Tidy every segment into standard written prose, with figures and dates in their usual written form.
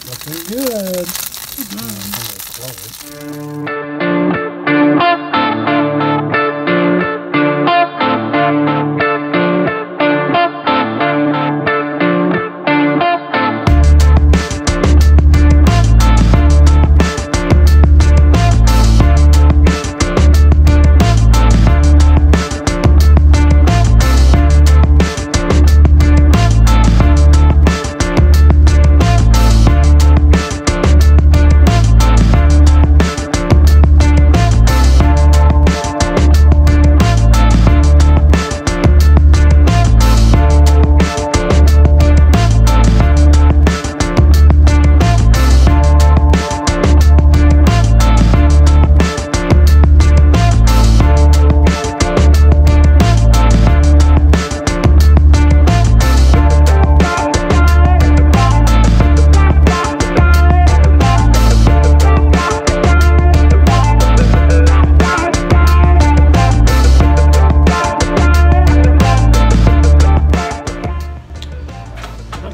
Looking good.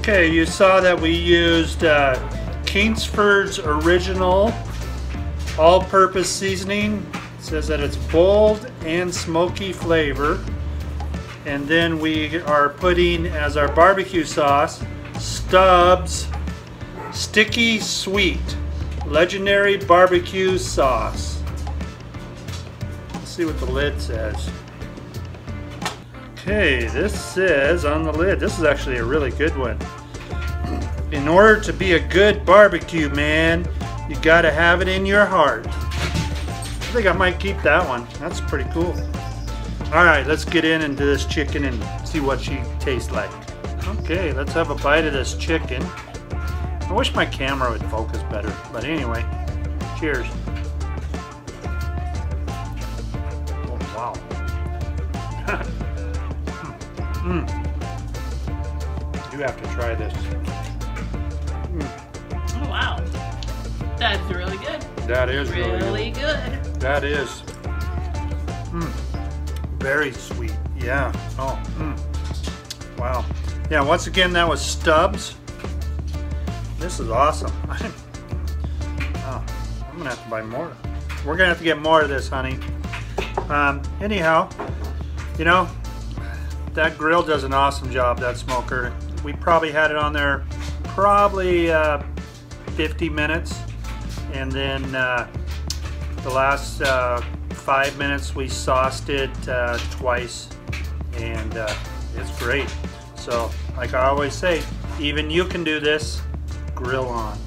Okay, you saw that we used Kingsford's original all-purpose seasoning. It says that it's bold and smoky flavor. And then we are putting as our barbecue sauce Stubbs Sticky Sweet Legendary Barbecue Sauce. Let's see what the lid says. Okay, this says on the lid, this is actually a really good one. In order to be a good barbecue man, you gotta have it in your heart. I think I might keep that one. That's pretty cool. Alright, let's get into this chicken and see what she tastes like. Okay, let's have a bite of this chicken. I wish my camera would focus better, but anyway, cheers. Oh, wow. You have to try this. Oh wow, that's really good. That is really good. That is very sweet. Yeah. Oh. Wow. Yeah. Once again, that was Stubbs. This is awesome. Oh, I'm gonna have to buy more. We're gonna have to get more of this, honey. Anyhow, you know, that grill does an awesome job, that smoker. We probably had it on there probably 50 minutes, and then the last 5 minutes we sauced it twice, and it's great. So like I always say, even you can do this. Grill on.